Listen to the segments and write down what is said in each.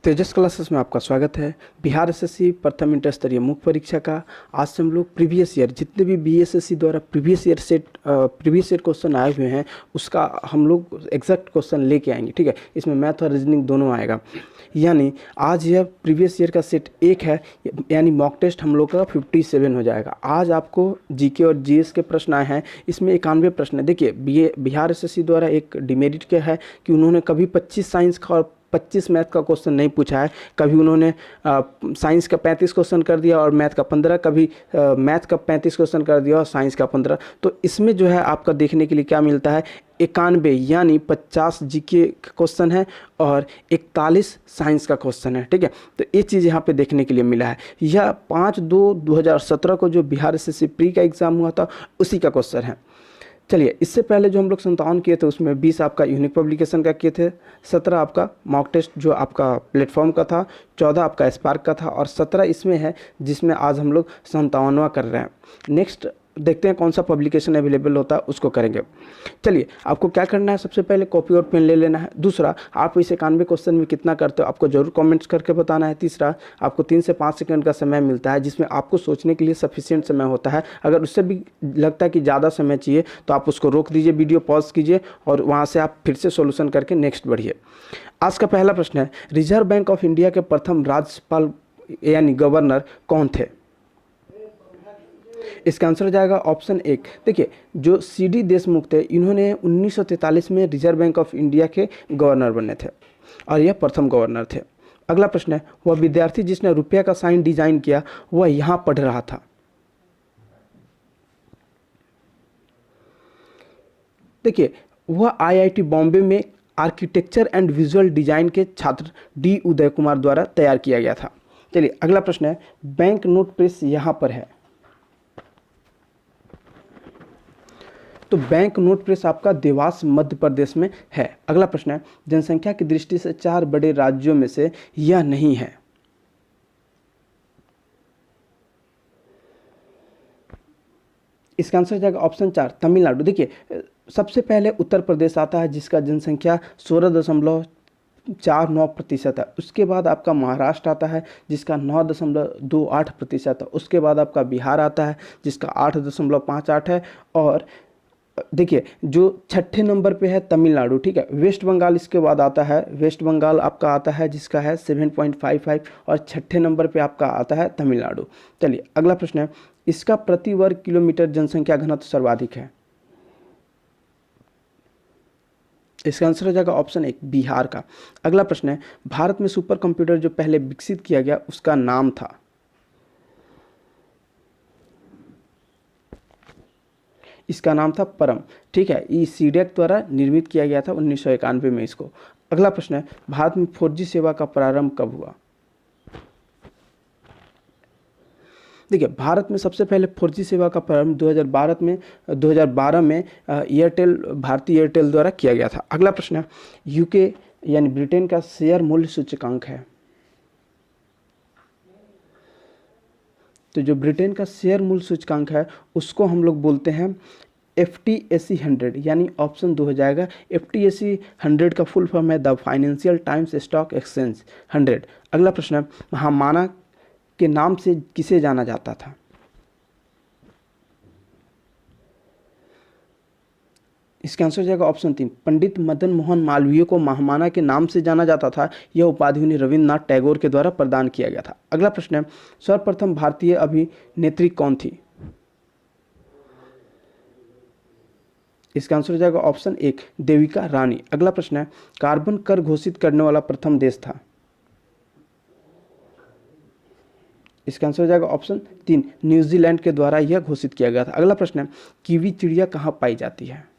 तेजस classes में आपका स्वागत है। बिहार एसएससी प्रथम इंटर स्तरीय मुख्य परीक्षा का आज से हम लोग प्रीवियस ईयर जितने भी बीएसएससी द्वारा प्रीवियस ईयर क्वेश्चन आए हुए हैं उसका हम लोग एग्जैक्ट क्वेश्चन लेके आएंगे। ठीक है, इसमें मैथ और रीजनिंग दोनों आएगा। यानी आज यह प्रीवियस ईयर का सेट 1 है, यानी मॉक टेस्ट हम लोग का 57 हो जाएगा। आज आपको जीके और जीएस के प्रश्न आए हैं, इसमें 91 प्रश्न है। देखिए बिहार एसएससी द्वारा एक डिमेरिट क्या है कि उन्होंने कभी 25 साइंस का और 25 मैथ का क्वेश्चन नहीं पूछा है। कभी उन्होंने साइंस का 35 क्वेश्चन कर दिया और मैथ का 15, कभी मैथ का 35 क्वेश्चन कर दिया और साइंस का 15। तो इसमें जो है आपका देखने के लिए क्या मिलता है, 91 यानी 50 जीके का क्वेश्चन है और 41 साइंस का क्वेश्चन है। ठीक है, तो ये चीज़ यहाँ पे देखने के लिए मिला है। यह 5/2/2017 को जो बिहार एसएससी प्री का एग्ज़ाम हुआ था उसी का क्वेश्चन है। चलिए, इससे पहले जो हम लोग 57 किए थे उसमें 20 आपका यूनिक पब्लिकेशन का किए थे, 17 आपका मॉक टेस्ट जो आपका प्लेटफॉर्म का था, 14 आपका स्पार्क का था और 17 इसमें है जिसमें आज हम लोग 57वां कर रहे हैं। नेक्स्ट देखते हैं कौन सा पब्लिकेशन अवेलेबल होता है, उसको करेंगे। चलिए, आपको क्या करना है, सबसे पहले कॉपी और पेन ले लेना है। दूसरा, आप इस 91 क्वेश्चन में कितना करते हो आपको जरूर कमेंट्स करके बताना है। तीसरा, आपको 3 से 5 सेकंड का समय मिलता है जिसमें आपको सोचने के लिए सफिशिएंट समय होता है। अगर उससे भी लगता है कि ज़्यादा समय चाहिए तो आप उसको रोक दीजिए, वीडियो पॉज कीजिए और वहाँ से आप फिर से सोल्यूशन करके नेक्स्ट बढ़िए। आज का पहला प्रश्न है, रिजर्व बैंक ऑफ इंडिया के प्रथम राज्यपाल यानी गवर्नर कौन थे? इसका आंसर हो जाएगा ऑप्शन 1। देखिए, जो सीडी देशमुख थे इन्होंने 1943 में रिजर्व बैंक ऑफ इंडिया के गवर्नर बने थे और यह प्रथम गवर्नर थे। अगला प्रश्न है, वह विद्यार्थी जिसने रुपया का साइन डिजाइन किया वह यहां पढ़ रहा था। देखिए, वह आईआईटी बॉम्बे में आर्किटेक्चर एंड विजुअल डिजाइन के छात्र डी उदय कुमार द्वारा तैयार किया गया था। चलिए, अगला प्रश्न है, बैंक नोट प्रेस यहां पर है। तो बैंक नोट प्रेस आपका देवास मध्य प्रदेश में है। अगला प्रश्न है, जनसंख्या की दृष्टि से 4 बड़े राज्यों में से यह नहीं है। इसका आंसर हो जाएगा ऑप्शन 4 तमिलनाडु। देखिए, सबसे पहले उत्तर प्रदेश आता है जिसका जनसंख्या 16.49% है। उसके बाद आपका महाराष्ट्र आता है जिसका 9.28% है। उसके बाद आपका बिहार आता है जिसका 8.58 है। और देखिए, जो छठे नंबर पे है तमिलनाडु। ठीक है, वेस्ट बंगाल इसके बाद आता है। वेस्ट बंगाल आपका आता है जिसका है 7.55 और छठे नंबर पे आपका आता है तमिलनाडु। चलिए, अगला प्रश्न है, इसका प्रति वर्ग किलोमीटर जनसंख्या घनत्व सर्वाधिक है। इसका आंसर हो जाएगा ऑप्शन 1 बिहार का। अगला प्रश्न है, भारत में सुपर कंप्यूटर जो पहले विकसित किया गया उसका नाम था। इसका नाम था परम। ठीक है, ये सीडेक द्वारा निर्मित किया गया था 1991 में इसको। अगला प्रश्न है, भारत में 4G सेवा का प्रारंभ कब हुआ? देखिए, भारत में सबसे पहले 4G सेवा का प्रारंभ 2012 में भारतीय एयरटेल द्वारा किया गया था। अगला प्रश्न है, यूके यानी ब्रिटेन का शेयर मूल्य सूचकांक है। तो जो ब्रिटेन का शेयर मूल्य सूचकांक है उसको हम लोग बोलते हैं FTSE 100, यानी ऑप्शन 2 हो जाएगा। FTSE 100 का फुल फॉर्म है the financial times stock exchange 100। अगला प्रश्न है, महामाना के नाम से किसे जाना जाता था? इसका आंसर हो जाएगा ऑप्शन 3 पंडित मदन मोहन मालवीय को महामाना के नाम से जाना जाता था। यह उपाधि उन्हें रविन्द्रनाथ टैगोर के द्वारा प्रदान किया गया था। अगला प्रश्न है, सर्वप्रथम भारतीय अभिनेत्री कौन थी? इसका आंसर हो जाएगा ऑप्शन 1 देविका रानी। अगला प्रश्न है, कार्बन कर घोषित करने वाला प्रथम देश था। इसका आंसर हो जाएगा ऑप्शन 3 न्यूजीलैंड के द्वारा यह घोषित किया गया था। अगला प्रश्न है, कीवी चिड़िया कहाँ पाई जाती है?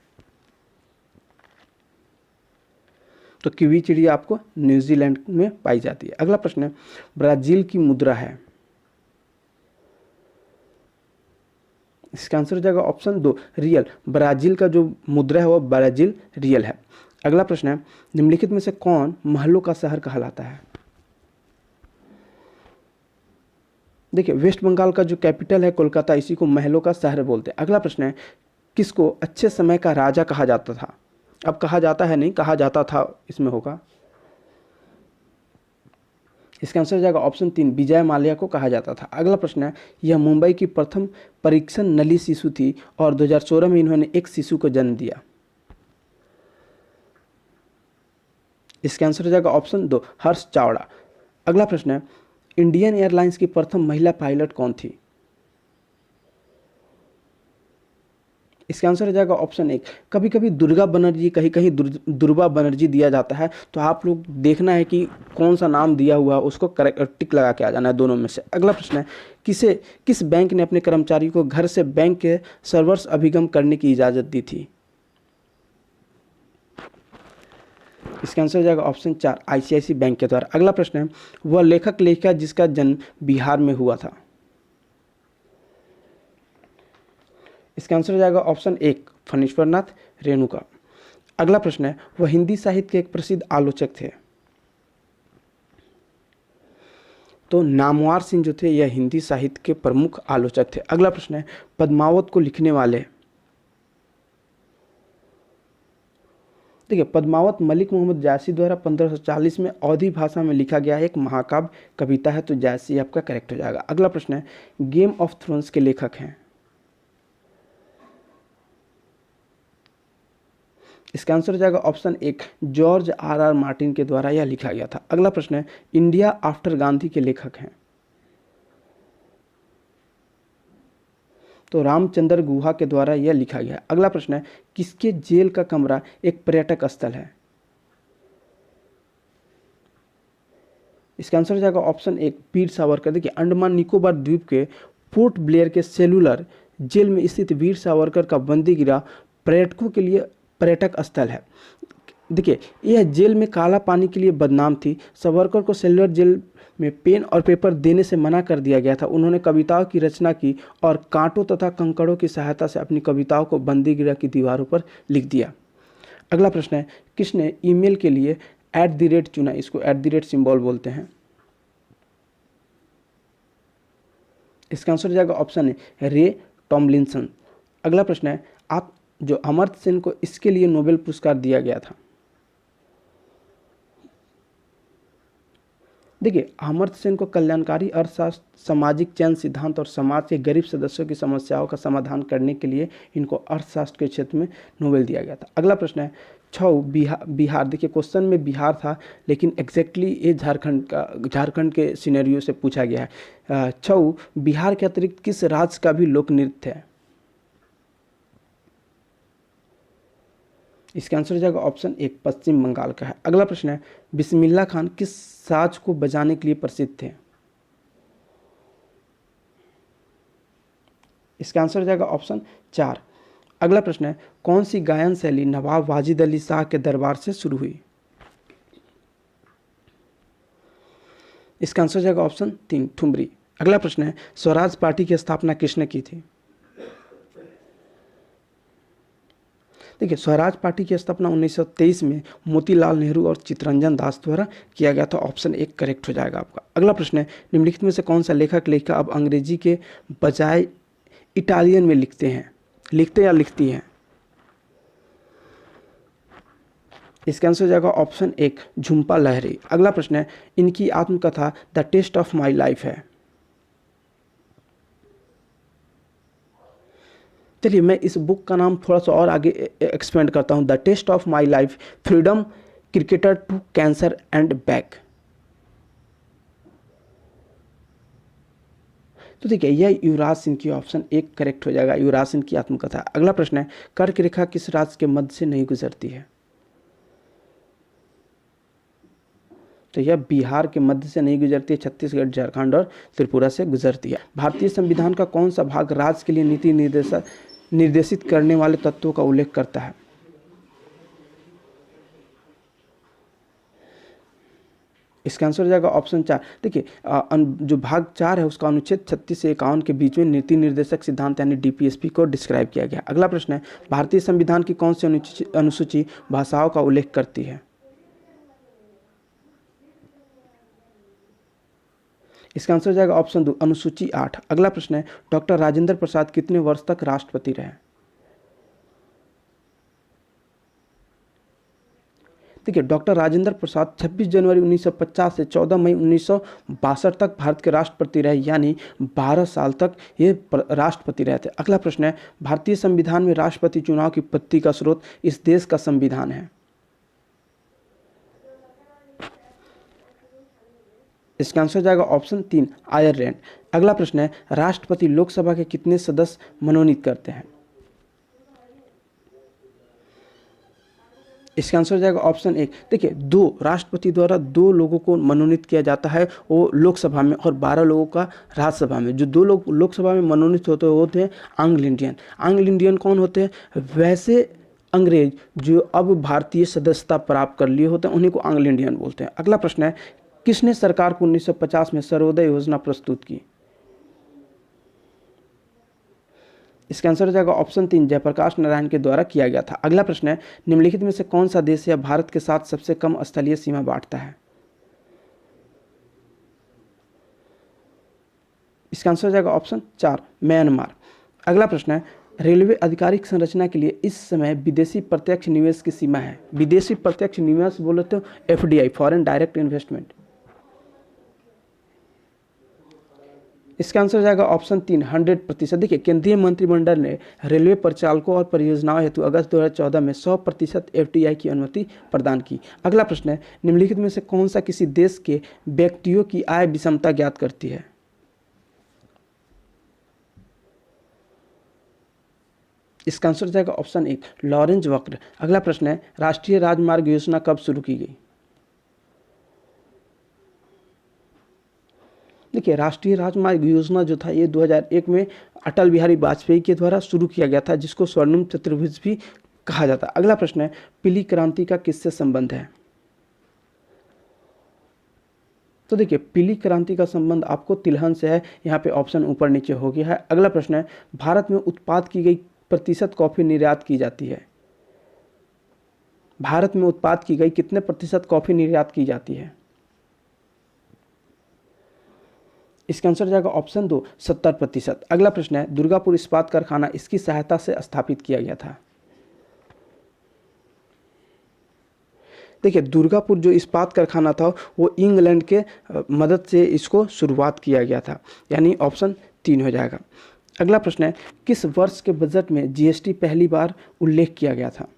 तो कीवी चिड़िया आपको न्यूजीलैंड में पाई जाती है। अगला प्रश्न है, ब्राजील की मुद्रा है। इसका आंसर हो जाएगा ऑप्शन 2 रियल। ब्राजील का जो मुद्रा है वो ब्राजील रियल है। अगला प्रश्न है, निम्नलिखित में से कौन महलों का शहर कहलाता है? देखिए, वेस्ट बंगाल का जो कैपिटल है कोलकाता, इसी को महलों का शहर बोलते हैं। अगला प्रश्न है, किसको अच्छे समय का राजा कहा जाता था? अब कहा जाता है नहीं, कहा जाता था इसमें होगा। इसका आंसर हो जाएगा ऑप्शन 3, विजय माल्या को कहा जाता था। अगला प्रश्न है, यह मुंबई की प्रथम परीक्षण नली शिशु थी और 2016 में इन्होंने एक शिशु को जन्म दिया। इसका आंसर हो जाएगा ऑप्शन 2, हर्ष चावड़ा। अगला प्रश्न है, इंडियन एयरलाइंस की प्रथम महिला पायलट कौन थी? इसका आंसर हो जाएगा ऑप्शन 1, कभी कभी दुर्गा बनर्जी, कहीं कहीं दुर्गा बनर्जी दिया जाता है, तो आप लोग देखना है कि कौन सा नाम दिया हुआ है, उसको करेक्ट टिक लगा के आ जाना है दोनों में से। अगला प्रश्न है, किस बैंक ने अपने कर्मचारी को घर से बैंक के सर्वर्स अभिगम करने की इजाज़त दी थी? इसका आंसर हो जाएगा ऑप्शन 4, आईसीआईसी बैंक के द्वारा। अगला प्रश्न है, वह लेखक लेखिका जिसका जन्म बिहार में हुआ था? इसका आंसर हो जाएगा ऑप्शन 1, फणीश्वरनाथ रेणुका। अगला प्रश्न है, वह हिंदी साहित्य के एक प्रसिद्ध आलोचक थे? तो नामवर सिंह जो थे यह हिंदी साहित्य के प्रमुख आलोचक थे। अगला प्रश्न है, पद्मावत को लिखने वाले? देखिए, पद्मावत मलिक मोहम्मद जायसी द्वारा 1540 में अवधी भाषा में लिखा गया एक महाकाव्य कविता है, तो जायसी आपका करेक्ट हो जाएगा। अगला प्रश्न है, गेम ऑफ थ्रोन्स के लेखक हैं? इसका आंसर हो जाएगा ऑप्शन 1, जॉर्ज आर मार्टिन के द्वारा यह लिखा गया था। अगला प्रश्न है, इंडिया आफ्टर गांधी के लेखक हैं? तो रामचंद्र गुहा के द्वारा यह लिखा गया। अगला प्रश्न है, किसके जेल का कमरा एक पर्यटक स्थल है? इसका आंसर हो जाएगा ऑप्शन 1, वीर सावरकर। देखिए, अंडमान निकोबार द्वीप के पोर्ट ब्लेयर के सेलुलर जेल में स्थित वीर सावरकर का बंदीगृह पर्यटकों के लिए पर्यटक स्थल है। देखिए, यह जेल में काला पानी के लिए बदनाम थी। सावरकर को सेलुलर जेल में पेन और पेपर देने से मना कर दिया गया था। उन्होंने कविताओं की रचना की और कांटों तथा कंकड़ों की सहायता से अपनी कविताओं को बंदीगृह की दीवारों पर लिख दिया। अगला प्रश्न है, किसने ईमेल के लिए @ चुना? इसको @ सिंबल बोलते हैं। इसका आंसर हो जाएगा ऑप्शन है, रे टॉमलिंसन। अगला प्रश्न है, आप जो अमर्त्य सेन को इसके लिए नोबेल पुरस्कार दिया गया था? देखिए, अमर्त्य सेन को कल्याणकारी अर्थशास्त्र, सामाजिक चयन सिद्धांत और समाज के गरीब सदस्यों की समस्याओं का समाधान करने के लिए इनको अर्थशास्त्र के क्षेत्र में नोबेल दिया गया था। अगला प्रश्न है, छऊ बिहार। देखिए, क्वेश्चन में बिहार था, लेकिन एग्जैक्टली ये झारखंड के सिनेरियो से पूछा गया है। छऊ बिहार के अतिरिक्त किस राज्य का भी लोक नृत्य है? इसका आंसर हो जाएगा ऑप्शन 1, पश्चिम बंगाल का है। अगला प्रश्न है, बिस्मिल्लाह खान किस साज को बजाने के लिए प्रसिद्ध थे? इसका आंसर हो जाएगा ऑप्शन 4। अगला प्रश्न है, कौन सी गायन शैली नवाब वाजिद अली शाह के दरबार से शुरू हुई? इसका आंसर हो जाएगा ऑप्शन 3, ठुमरी। अगला प्रश्न है, स्वराज पार्टी की स्थापना किसने की थी? देखिए, स्वराज पार्टी की स्थापना 1923 में मोतीलाल नेहरू और चित्तरंजन दास द्वारा किया गया था। ऑप्शन 1 करेक्ट हो जाएगा आपका। अगला प्रश्न है, निम्नलिखित में से कौन सा लेखक लेखिका अब अंग्रेजी के बजाय इटालियन में लिखते या लिखती हैं? इसका आंसर हो जाएगा ऑप्शन 1, झुम्पा लाहिरी। अगला प्रश्न है, इनकी आत्मकथा the test of my life है? चलिए, मैं इस बुक का नाम थोड़ा सा और आगे एक्सपेंड करता हूँ, the test of my life, freedom cricketer to cancer and back. तो देखिए, यह युवराज सिंह की ऑप्शन 1 करेक्ट हो जाएगा, युवराज सिंह की आत्मकथा। अगला प्रश्न है, कर्क रेखा किस राज्य के मध्य से नहीं गुजरती है? तो यह बिहार के मध्य से नहीं गुजरती है, छत्तीसगढ़, झारखंड और त्रिपुरा से गुजरती है। भारतीय संविधान का कौन सा भाग राज्य के लिए नीति निर्देशित करने वाले तत्वों का उल्लेख करता है? इसका आंसर हो जाएगा ऑप्शन 4। देखिए, जो भाग 4 है उसका अनुच्छेद 36 से 51 के बीच में नीति निर्देशक सिद्धांत यानी DPSP को डिस्क्राइब किया गया। अगला प्रश्न है, भारतीय संविधान की कौन सी अनुसूची भाषाओं का उल्लेख करती है? इसका आंसर हो जाएगा ऑप्शन 2, अनुसूची 8। अगला प्रश्न है, डॉक्टर राजेंद्र प्रसाद कितने वर्ष तक राष्ट्रपति रहे? देखिए डॉक्टर राजेंद्र प्रसाद 26 जनवरी 1950 से 14 मई 1962 तक भारत के राष्ट्रपति रहे, यानी 12 साल तक ये राष्ट्रपति रहे थे। अगला प्रश्न है, भारतीय संविधान में राष्ट्रपति चुनाव की उत्पत्ति का स्रोत इस देश का संविधान है। इसका आंसर हो जाएगा ऑप्शन 3 आयरलैंड। अगला प्रश्न है, राष्ट्रपति लोकसभा के कितने सदस्य मनोनीत करते हैं। इसका आंसर हो जाएगा ऑप्शन 1। देखिए राष्ट्रपति द्वारा 2 लोगों को मनोनीत किया जाता है, वो लोकसभा में, और 12 लोगों का राज्यसभा में। जो 2 लोग लोकसभा में मनोनीत होते हैं आंग्ल इंडियन। आंग्ल इंडियन कौन होते हैं? वैसे अंग्रेज जो अब भारतीय सदस्यता प्राप्त कर लिए होते हैं, उन्हीं को आंग्ल इंडियन बोलते हैं। अगला प्रश्न है, किसने सरकार को 1950 में सर्वोदय योजना प्रस्तुत की। इसका आंसर हो जाएगा ऑप्शन 3 जयप्रकाश नारायण के द्वारा किया गया था। अगला प्रश्न है, निम्नलिखित में से कौन सा देश है भारत के साथ सबसे कम स्थलीय सीमा बांटता है। इसका आंसर हो जाएगा ऑप्शन 4 म्यांमार। अगला प्रश्न है, रेलवे आधिकारिक संरचना के लिए इस समय विदेशी प्रत्यक्ष निवेश की सीमा है। विदेशी प्रत्यक्ष निवेश बोले तो FDI, फॉरेन डायरेक्ट इन्वेस्टमेंट। इसका आंसर हो जाएगा ऑप्शन 3 100%। देखिए केंद्रीय मंत्रिमंडल ने रेलवे परिचालकों और परियोजनाओं हेतु अगस्त 2014 में 100% FDI की अनुमति प्रदान की। अगला प्रश्न है, निम्नलिखित में से कौन सा किसी देश के व्यक्तियों की आय विषमता ज्ञात करती है। इसका आंसर हो जाएगा ऑप्शन 1 लॉरेंज वक्र। अगला प्रश्न है, राष्ट्रीय राजमार्ग योजना कब शुरू की गई। देखिए राष्ट्रीय राजमार्ग योजना जो था ये 2001 में अटल बिहारी वाजपेयी के द्वारा शुरू किया गया था, जिसको स्वर्णिम चतुर्भुज भी कहा जाता है। अगला प्रश्न है, पीली क्रांति का किससे संबंध है। तो देखिए पीली क्रांति का संबंध आपको तिलहन से है, यहाँ पे ऑप्शन ऊपर नीचे हो गया है। अगला प्रश्न है, भारत में उत्पाद की गई प्रतिशत कॉफी निर्यात की जाती है। भारत में उत्पाद की गई कितने प्रतिशत कॉफी निर्यात की जाती है। इसका आंसर जाएगा ऑप्शन 2 70%। अगला प्रश्न है, दुर्गापुर इस्पात कारखाना इसकी सहायता से स्थापित किया गया था। देखिए दुर्गापुर जो इस्पात कारखाना था वो इंग्लैंड के मदद से इसको शुरुआत किया गया था, यानी ऑप्शन 3 हो जाएगा। अगला प्रश्न है, किस वर्ष के बजट में GST पहली बार उल्लेख किया गया था।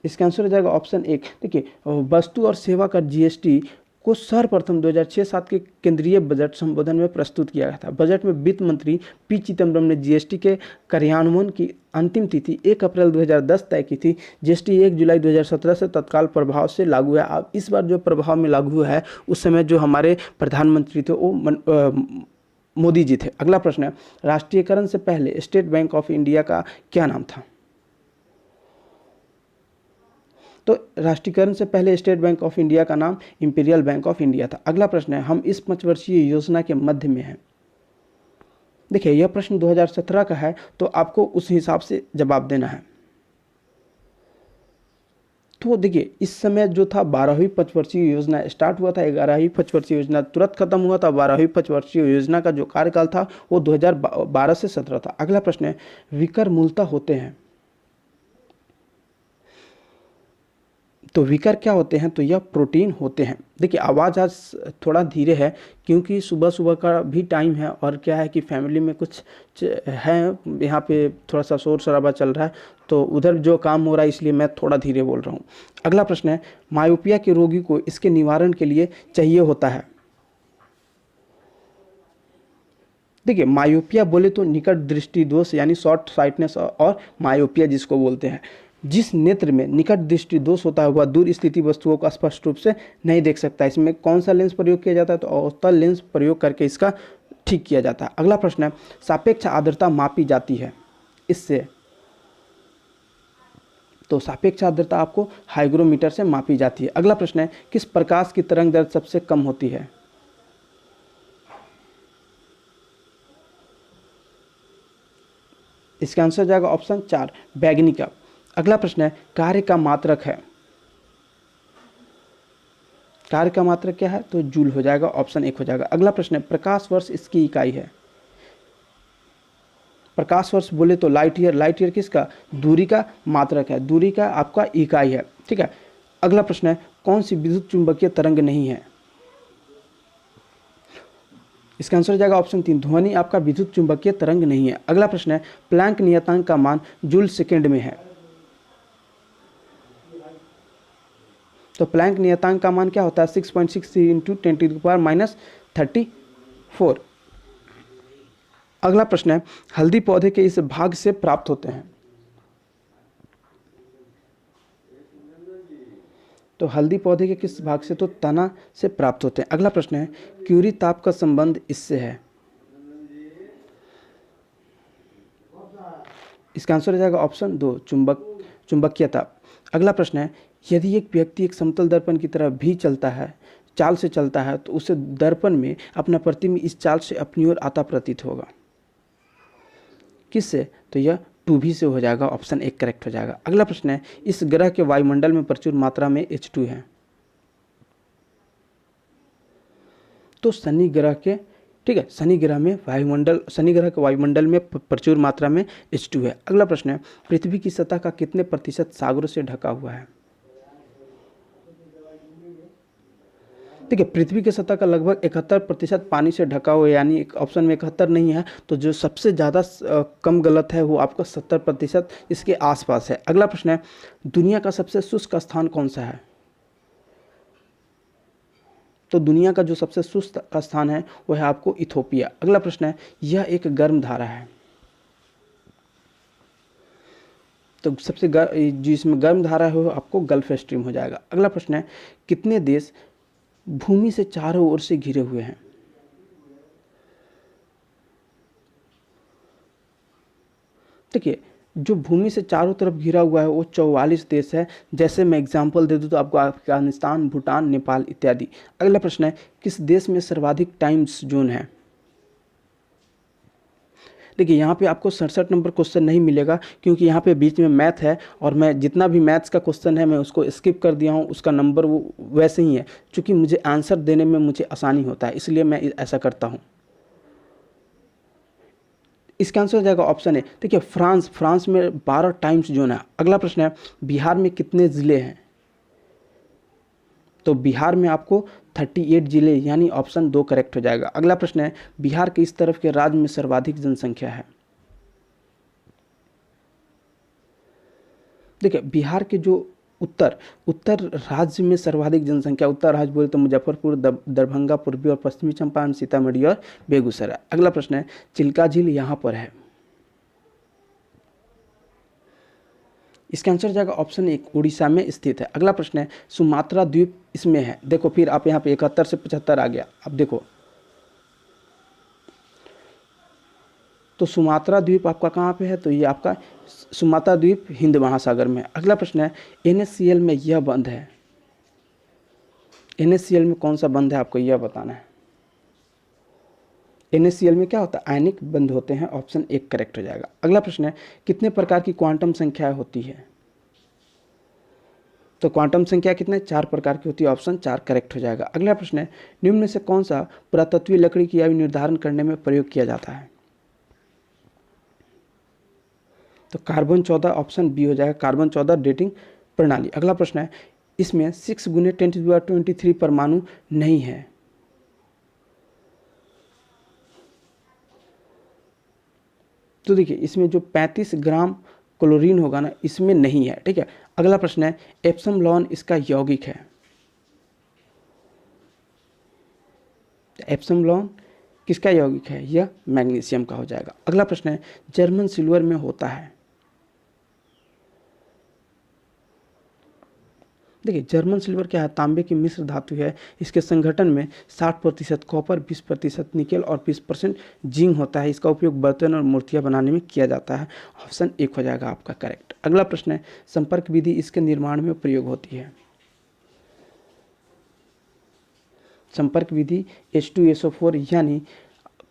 इसका आंसर हो जाएगा ऑप्शन 1। देखिए वस्तु और सेवा कर GST को सर्वप्रथम 2006-07 के केंद्रीय बजट संबोधन में प्रस्तुत किया गया था। बजट में वित्त मंत्री P चिदम्बरम ने GST के कार्यान्वयन की अंतिम तिथि 1 अप्रैल 2010 तय की थी। GST 1 जुलाई 2017 से तत्काल प्रभाव से लागू है। अब इस बार जो प्रभाव में लागू है, उस समय जो हमारे प्रधानमंत्री थे वो मोदी जी थे। अगला प्रश्न है, राष्ट्रीयकरण से पहले स्टेट बैंक ऑफ इंडिया का क्या नाम था। तो राष्ट्रीयकरण से पहले स्टेट बैंक ऑफ इंडिया का नाम इंपीरियल बैंक ऑफ इंडिया था। अगला प्रश्न है, हम इस 5 वर्षीय योजना के मध्य में हैं। देखिए यह प्रश्न 2017 का है, तो आपको उस हिसाब से जवाब देना है। तो देखिए इस समय जो था 12वीं पंचवर्षीय योजना स्टार्ट हुआ था, 11वीं पंचवर्षीय योजना तुरंत खत्म हुआ था। 12वीं पंचवर्षीय योजना का जो कार्यकाल था वो 2012 से 17 था। अगला प्रश्न है, विकर मूलतः होते हैं। तो विकर क्या होते हैं, तो यह प्रोटीन होते हैं। देखिए आवाज़ आज थोड़ा धीरे है क्योंकि सुबह सुबह का भी टाइम है, और क्या है कि फैमिली में कुछ है, यहाँ पे थोड़ा सा शोर शराबा चल रहा है, तो उधर जो काम हो रहा है इसलिए मैं थोड़ा धीरे बोल रहा हूँ। अगला प्रश्न है, मायोपिया के रोगी को इसके निवारण के लिए चाहिए होता है। देखिए मायोपिया बोले तो निकट दृष्टि दोष यानी शॉर्ट साइटनेस और मायोपिया जिसको बोलते हैं। जिस नेत्र में निकट दृष्टि दोष होता है वह दूर स्थिति वस्तुओं को स्पष्ट रूप से नहीं देख सकता। इसमें कौन सा लेंस प्रयोग किया जाता है, तो अवतल लेंस प्रयोग करके इसका ठीक किया जाता है। अगला प्रश्न है, सापेक्ष आर्द्रता मापी जाती है इससे। तो सापेक्ष आर्द्रता आपको हाइग्रोमीटर से मापी जाती है। अगला प्रश्न है, किस प्रकाश की तरंग दैर्घ्य सबसे कम होती है। इसका आंसर जाएगा ऑप्शन 4 बैगनी का। अगला प्रश्न है, कार्य का मात्रक है। कार्य का मात्रक क्या है, तो जूल हो जाएगा, ऑप्शन 1 हो जाएगा। अगला प्रश्न है, प्रकाश वर्ष इसकी इकाई है। प्रकाश वर्ष बोले तो लाइट ईयर, लाइट ईयर किसका, दूरी का मात्रक है, दूरी का आपका इकाई है, ठीक है। अगला प्रश्न है, कौन सी विद्युत चुंबकीय तरंग नहीं है? इसका आंसर हो जाएगा ऑप्शन 3, ध्वनि आपका विद्युत चुंबकीय तरंग नहीं है। अगला प्रश्न है, प्लैंक नियतांक का मान जूल सेकेंड में है। तो प्लैंक नियतांक का मान क्या होता है, 6.63 इंटू 10⁻34। अगला प्रश्न है, हल्दी पौधे के इस भाग से प्राप्त होते हैं। तो हल्दी पौधे के किस भाग से, तो तना से प्राप्त होते हैं। अगला प्रश्न है, क्यूरी ताप का संबंध इससे है। इसका आंसर हो जाएगा ऑप्शन 2, चुंबकीय ताप। अगला प्रश्न है, यदि एक व्यक्ति एक समतल दर्पण की तरह भी चलता है, चाल से चलता है, तो उसे दर्पण में अपना प्रतिबिंब इस चाल से अपनी ओर आता प्रतीत होगा। किससे, तो यह 2b से हो जाएगा, ऑप्शन 1 करेक्ट हो जाएगा। अगला प्रश्न है, इस ग्रह के वायुमंडल में प्रचुर मात्रा में H2 है। तो शनि ग्रह के, ठीक है, शनि ग्रह के वायुमंडल में प्रचुर मात्रा में H2 है। अगला प्रश्न है, पृथ्वी की सतह का कितने प्रतिशत सागरों से ढका हुआ है? ठीक है, पृथ्वी की सतह का लगभग 71% पानी से ढका हुआ है, यानी एक ऑप्शन में 71 नहीं है, तो जो सबसे ज़्यादा कम गलत है वो आपका 70% इसके आसपास है। अगला प्रश्न है, दुनिया का सबसे शुष्क स्थान कौन सा है? तो दुनिया का जो सबसे शुष्क स्थान है वो है आपको इथोपिया। अगला प्रश्न है, यह एक गर्म धारा है। तो सबसे जिसमें गर्म धारा है वो आपको गल्फ स्ट्रीम हो जाएगा। अगला प्रश्न है, कितने देश भूमि से चारों ओर से घिरे हुए हैं? देखिए, जो भूमि से चारों तरफ घिरा हुआ है वो 44 देश है। जैसे मैं एग्जांपल दे दूं तो आपको अफगानिस्तान, भूटान, नेपाल इत्यादि। अगला प्रश्न है, किस देश में सर्वाधिक टाइम्स जोन है? देखिए, यहाँ पे आपको 67 नंबर क्वेश्चन नहीं मिलेगा, क्योंकि यहाँ पे बीच में मैथ है और मैं जितना भी मैथ्स का क्वेश्चन है मैं उसको स्किप कर दिया हूँ, उसका नंबर वो वैसे ही है, क्योंकि मुझे आंसर देने में मुझे आसानी होता है, इसलिए मैं ऐसा करता हूँ। इसका आंसर हो जाएगा ऑप्शन ए। देखिए, फ्रांस में 12 टाइम्स जोन है। अगला प्रश्न है, बिहार में कितने ज़िले हैं? तो बिहार में आपको 38 जिले, यानी ऑप्शन 2 करेक्ट हो जाएगा। अगला प्रश्न है, बिहार के इस तरफ के राज्य में सर्वाधिक जनसंख्या है? देखिए, बिहार के जो उत्तर राज्य में सर्वाधिक जनसंख्या, उत्तर राज्य बोले तो मुजफ्फरपुर, दरभंगा, पूर्वी और पश्चिमी चंपारण, सीतामढ़ी और बेगूसराय। अगला प्रश्न है, चिल्का झील यहाँ पर है। इसका आंसर हो जाएगा ऑप्शन 1, उड़ीसा में स्थित है। अगला प्रश्न है, सुमात्रा द्वीप इसमें है। देखो, फिर आप यहाँ पे 71 से 75 आ गया। अब देखो, तो सुमात्रा द्वीप आपका कहाँ पे है? तो ये आपका सुमात्रा द्वीप हिंद महासागर में है। अगला प्रश्न है, NaCl में यह बंध है। NaCl में कौन सा बंध है आपको यह बताना है। NaCl में क्या होता है? आयनिक बंध होते हैं। ऑप्शन 1 करेक्ट हो जाएगा। अगला प्रश्न है, कितने प्रकार की क्वांटम संख्याएं होती है? तो क्वांटम संख्या कितने? 4 प्रकार की होती है। ऑप्शन 4 करेक्ट हो जाएगा। अगला प्रश्न है, निम्न में से कौन सा पुरातत्वीय लकड़ी की आयु निर्धारण करने में प्रयोग किया जाता है? तो कार्बन 14, ऑप्शन बी हो जाएगा, कार्बन 14 डेटिंग प्रणाली। अगला प्रश्न है, इसमें 6 × 10⁻23 परमाणु नहीं है। तो देखिए, इसमें जो 35 ग्राम क्लोरीन होगा ना, इसमें नहीं है, ठीक है। अगला प्रश्न है, एप्सम लॉन इसका यौगिक है। एप्सम लॉन किसका यौगिक है? यह मैग्नीशियम का हो जाएगा। अगला प्रश्न है, जर्मन सिल्वर में होता है। देखिए, जर्मन सिल्वर क्या है? तांबे की मिश्र धातु है। इसके संगठन में 60% कॉपर, 20% निकेल और 20% जिंक होता है। इसका उपयोग बर्तन और मूर्तियां बनाने में किया जाता है। ऑप्शन 1 हो जाएगा आपका करेक्ट। अगला प्रश्न है, संपर्क विधि इसके निर्माण में प्रयोग होती है। संपर्क विधि H2SO4, यानी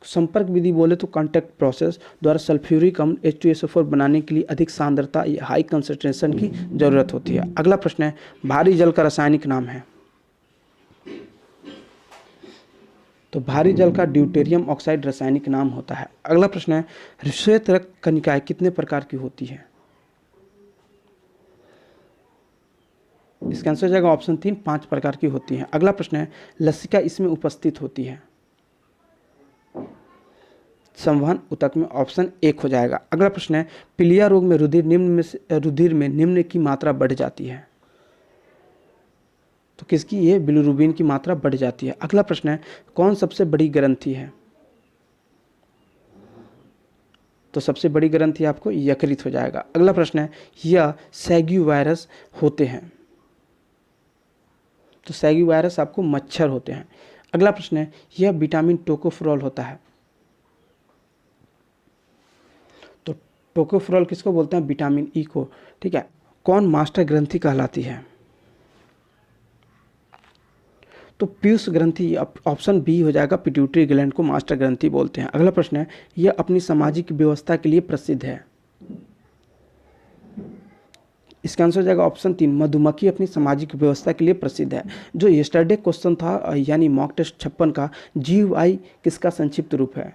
संपर्क विधि बोले तो कॉन्टैक्ट प्रोसेस द्वारा सल्फ्यूरिक अम्ल H2SO4 बनाने के लिए अधिक सांद्रता या हाई कंसंट्रेशन की जरूरत होती है। अगला प्रश्न है, भारी जल का रासायनिक नाम है। तो भारी जल का ड्यूटेरियम ऑक्साइड रासायनिक नाम होता है। अगला प्रश्न है, श्वेत रक्त कणिकाएं कितने प्रकार की होती है? इसका आंसर हो जाएगा ऑप्शन 3, 5 प्रकार की होती हैं। अगला प्रश्न है, लसिका इसमें उपस्थित होती है? संवहन ऊतक में, ऑप्शन 1 हो जाएगा। अगला प्रश्न है, पीलिया रोग में रुधिर में निम्न की मात्रा बढ़ जाती है? तो किसकी? ये बिलिरुबिन की मात्रा बढ़ जाती है। अगला प्रश्न है, कौन सबसे बड़ी ग्रंथि है? तो सबसे बड़ी ग्रंथि आपको यकृत हो जाएगा। अगला प्रश्न है, यह सैगी वायरस होते हैं? तो सैगी वायरस आपको मच्छर होते हैं। अगला प्रश्न है, यह विटामिन टोकोफेरोल होता है? तो टोकोफेरोल किसको बोलते हैं? विटामिन ई को। ठीक है। कौन मास्टर ग्रंथि कहलाती है? तो पीयूष ग्रंथि, ऑप्शन बी हो जाएगा, पिट्यूटरी ग्लैंड को मास्टर ग्रंथि बोलते हैं। अगला प्रश्न है, यह अपनी सामाजिक व्यवस्था के लिए प्रसिद्ध है? इसका आंसर हो जाएगा ऑप्शन 3, मधुमक्खी अपनी सामाजिक व्यवस्था के लिए प्रसिद्ध है। जो यस्टरडे क्वेश्चन था यानी मॉक टेस्ट 56 का, GUI किसका संक्षिप्त रूप है?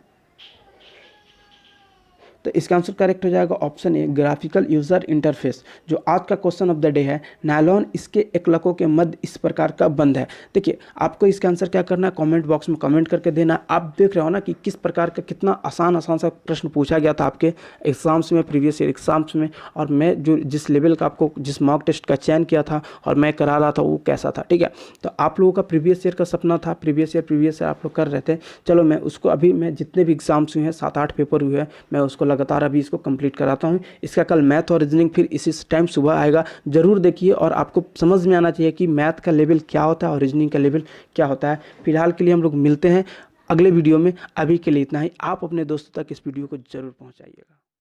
तो इसका आंसर करेक्ट हो जाएगा option A, graphical user interface. जो आज का क्वेश्चन ऑफ द डे है, नायलॉन इसके एकलकों के मध्य इस प्रकार का बंद है। देखिए, आपको इसका आंसर क्या करना है, कमेंट बॉक्स में कमेंट करके देना। आप देख रहे हो ना कि किस प्रकार का कितना आसान सा प्रश्न पूछा गया था आपके एग्जाम्स में, प्रीवियस ईयर एग्जाम्स में, और मैं जो जिस लेवल का आपको जिस मॉक टेस्ट का चयन किया था और मैं करा रहा था वो कैसा था। ठीक है, तो आप लोगों का प्रीवियस ईयर का सपना था, प्रीवियस ईयर आप लोग कर रहे थे। चलो मैं उसको अभी मैं जितने भी एग्जाम्स हुए हैं, 7-8 पेपर हुए हैं, मैं उसको लगातार अभी इसको कंप्लीट कराता हूँ। इसका कल मैथ और रीजनिंग फिर इसी टाइम सुबह आएगा, जरूर देखिए। और आपको समझ में आना चाहिए कि मैथ का लेवल क्या होता है और रीजनिंग का लेवल क्या होता है। फिलहाल के लिए हम लोग मिलते हैं अगले वीडियो में। अभी के लिए इतना ही। आप अपने दोस्तों तक इस वीडियो को जरूर पहुंचाइएगा।